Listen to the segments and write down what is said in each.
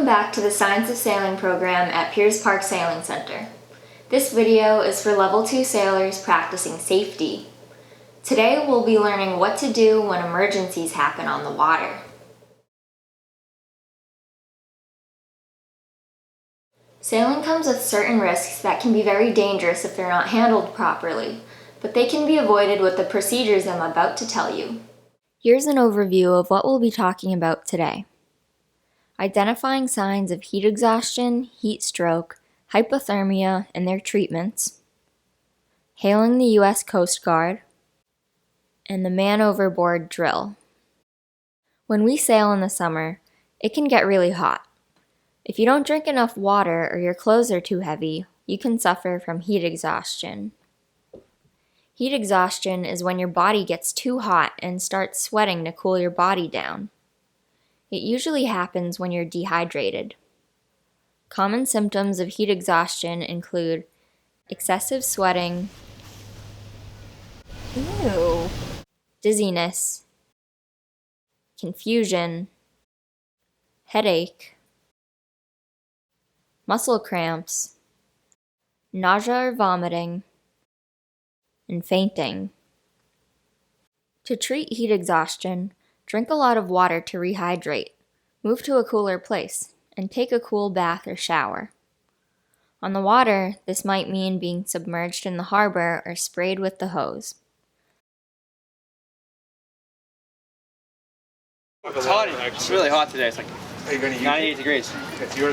Welcome back to the Science of Sailing program at Pierce Park Sailing Center. This video is for Level 2 sailors practicing safety. Today we'll be learning what to do when emergencies happen on the water. Sailing comes with certain risks that can be very dangerous if they're not handled properly, but they can be avoided with the procedures I'm about to tell you. Here's an overview of what we'll be talking about today. Identifying signs of heat exhaustion, heat stroke, hypothermia, and their treatments, hailing the U.S. Coast Guard, and the man overboard drill. When we sail in the summer, it can get really hot. If you don't drink enough water or your clothes are too heavy, you can suffer from heat exhaustion. Heat exhaustion is when your body gets too hot and starts sweating to cool your body down. It usually happens when you're dehydrated. Common symptoms of heat exhaustion include excessive sweating, dizziness, confusion, headache, muscle cramps, nausea or vomiting, and fainting. To treat heat exhaustion, drink a lot of water to rehydrate, move to a cooler place, and take a cool bath or shower. On the water, this might mean being submerged in the harbor or sprayed with the hose. It's hot. It's really hot today. It's like 98 degrees.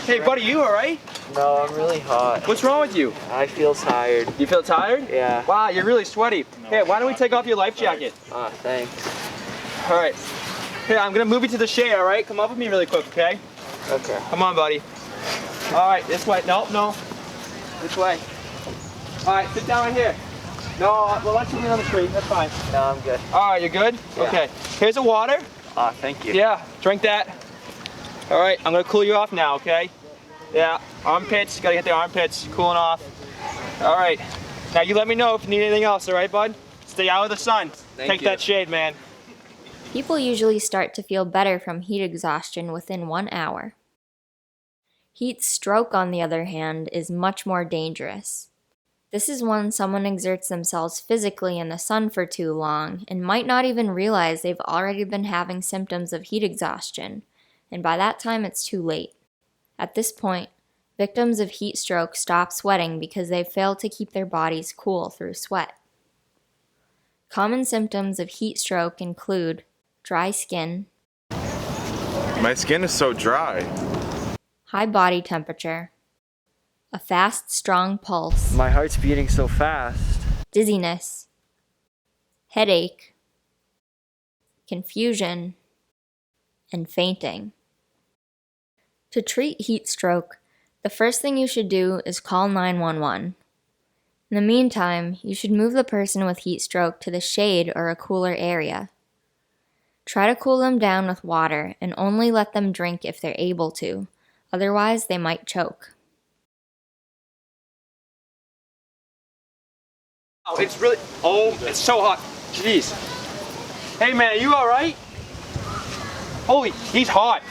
Hey, buddy, you all right? No, I'm really hot. What's wrong with you? I feel tired. You feel tired? Yeah. Wow, you're really sweaty. Hey, why don't we take off your life jacket? Thanks. All right. Here, I'm gonna move you to the shade. All right, come up with me really quick, okay? Okay. Come on, buddy. All right, this way. No, this way. All right, sit down right here. No, we'll let you in on the street. That's fine. No, I'm good. All right, you're good? Yeah. Okay. Here's the water. Thank you. Yeah, drink that. All right, I'm gonna cool you off now, okay? Yeah, armpits, gotta get the armpits cooling off. All right, now you let me know if you need anything else, all right, bud? Stay out of the sun. Take that shade, man. People usually start to feel better from heat exhaustion within 1 hour. Heat stroke, on the other hand, is much more dangerous. This is when someone exerts themselves physically in the sun for too long and might not even realize they've already been having symptoms of heat exhaustion, and by that time it's too late. At this point, victims of heat stroke stop sweating because they've failed to keep their bodies cool through sweat. Common symptoms of heat stroke include dry skin, My skin is so dry. high body temperature, a fast, strong pulse, My heart's beating so fast. dizziness, headache, confusion, and fainting. To treat heat stroke, the first thing you should do is call 911. In the meantime, you should move the person with heat stroke to the shade or a cooler area. Try to cool them down with water and only let them drink if they're able to, otherwise they might choke. Oh, it's so hot. Jeez. Hey, man, are you all right? Holy, he's hot.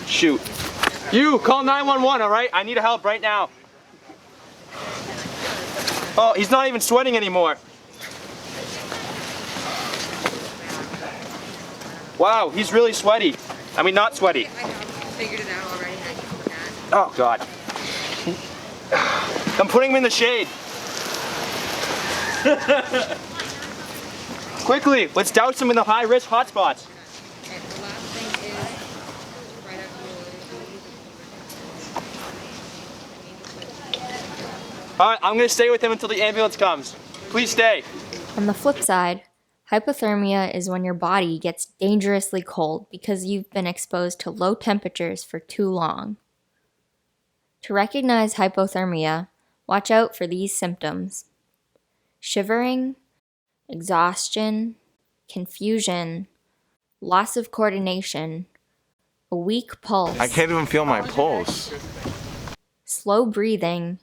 Shoot. You, call 911, all right? I need help right now. Oh, he's not even sweating anymore. Wow, he's really sweaty. I mean, not sweaty. I figured it out already. Oh, God. I'm putting him in the shade. Quickly, let's douse him in the high-risk hot spots. Okay, the last thing is right after All right, I'm gonna stay with him until the ambulance comes. Please stay. On the flip side, hypothermia is when your body gets dangerously cold because you've been exposed to low temperatures for too long. To recognize hypothermia, watch out for these symptoms: shivering, exhaustion, confusion, loss of coordination, a weak pulse, I can't even feel my pulse. slow breathing,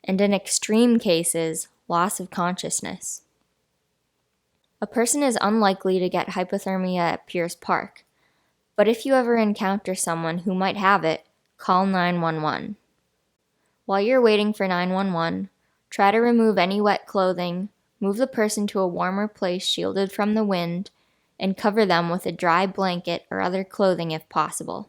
and in extreme cases, loss of consciousness. A person is unlikely to get hypothermia at Pierce Park, But if you ever encounter someone who might have it, call 911. While you're waiting for 911, try to remove any wet clothing, move the person to a warmer place shielded from the wind, and cover them with a dry blanket or other clothing if possible.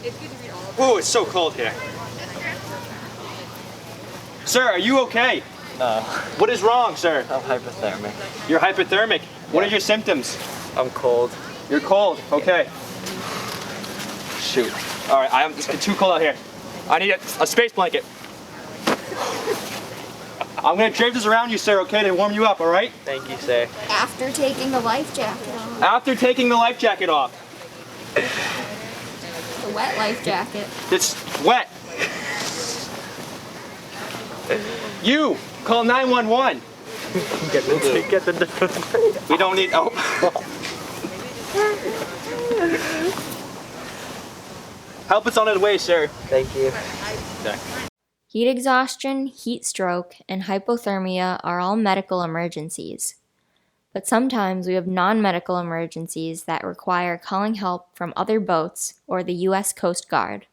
It's good to read all of them. Ooh, it's so cold here. Sir, are you okay? No, What is wrong, sir? I'm hypothermic. You're hypothermic. What are your symptoms? I'm cold. You're cold. Okay. Shoot. All right, it's too cold out here. I need a space blanket. I'm gonna drape this around you, sir, okay, to warm you up, all right? Thank you, sir. After taking the life jacket off. After taking the life jacket off. The wet life jacket. It's wet. You, call 911. Get the We don't need, oh. Help is on its way, sir. Thank you. Okay. Heat exhaustion, heat stroke, and hypothermia are all medical emergencies. But sometimes we have non-medical emergencies that require calling help from other boats or the U.S. Coast Guard.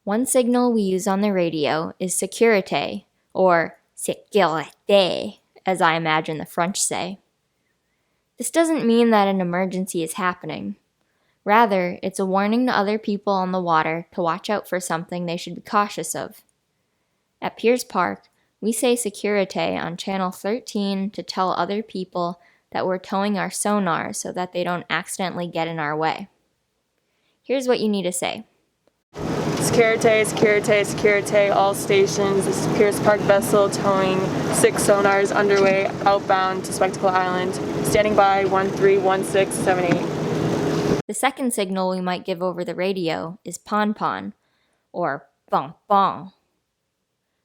One signal we use on the radio is sécurité, or sécurité, as I imagine the French say. This doesn't mean that an emergency is happening. Rather, it's a warning to other people on the water to watch out for something they should be cautious of. At Piers Park, we say sécurité on channel 13 to tell other people that we're towing our sonar so that they don't accidentally get in our way. Here's what you need to say. Sécurité, sécurité, sécurité, all stations. This is Piers Park vessel towing 6 sonars underway outbound to Spectacle Island. Standing by 131678. The second signal we might give over the radio is pon-pon, or bon bon.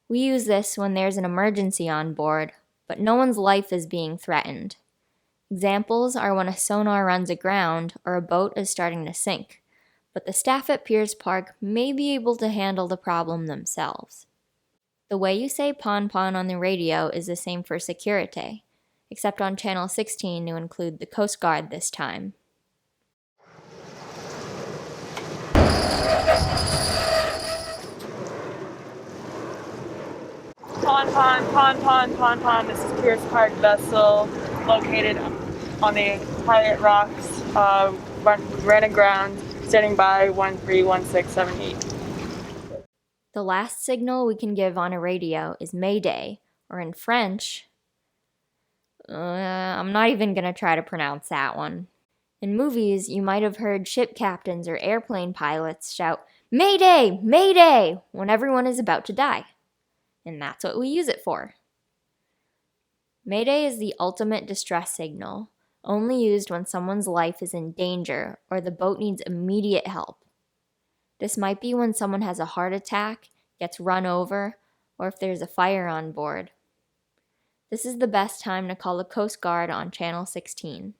We use this when there's an emergency on board, but no one's life is being threatened. Examples are when a sonar runs aground or a boat is starting to sink, but the staff at Piers Park may be able to handle the problem themselves. The way you say pon-pon on the radio is the same for sécurité, except on channel 16 to include the Coast Guard this time. Pon. This is Piers Park vessel located on the Pirate Rocks, ran aground, standing by 131678. The last signal we can give on a radio is Mayday, or in French, I'm not even going to try to pronounce that one. In movies, you might have heard ship captains or airplane pilots shout, "Mayday! Mayday!" when everyone is about to die. And that's what we use it for. Mayday is the ultimate distress signal, only used when someone's life is in danger or the boat needs immediate help. This might be when someone has a heart attack, gets run over, or if there's a fire on board. This is the best time to call the Coast Guard on channel 16.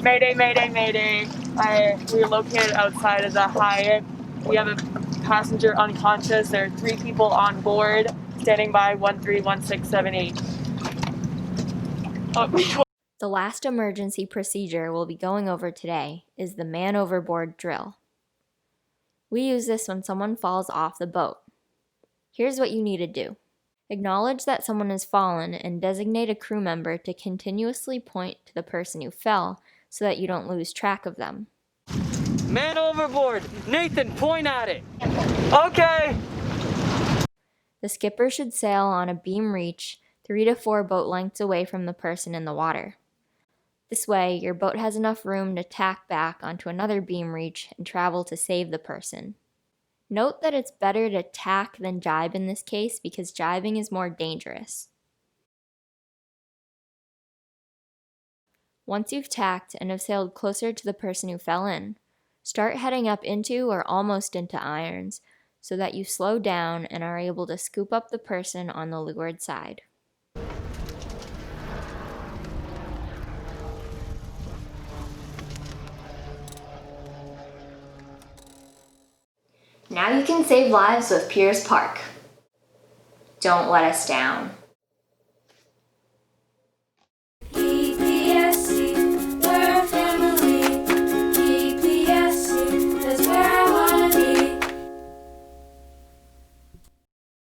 Mayday. We're located outside of the Hyatt. We have a passenger unconscious. There are 3 people on board, standing by 131678. The last emergency procedure we'll be going over today is the man overboard drill. We use this when someone falls off the boat. Here's what you need to do. Acknowledge that someone has fallen and designate a crew member to continuously point to the person who fell so that you don't lose track of them. Man overboard! Nathan, point at it! Okay! The skipper should sail on a beam reach 3 to 4 boat lengths away from the person in the water. This way, your boat has enough room to tack back onto another beam reach and travel to save the person. Note that it's better to tack than jibe in this case because jibing is more dangerous. Once you've tacked and have sailed closer to the person who fell in, start heading up into or almost into irons so that you slow down and are able to scoop up the person on the leeward side. Now you can save lives with Pierce Park. Don't let us down.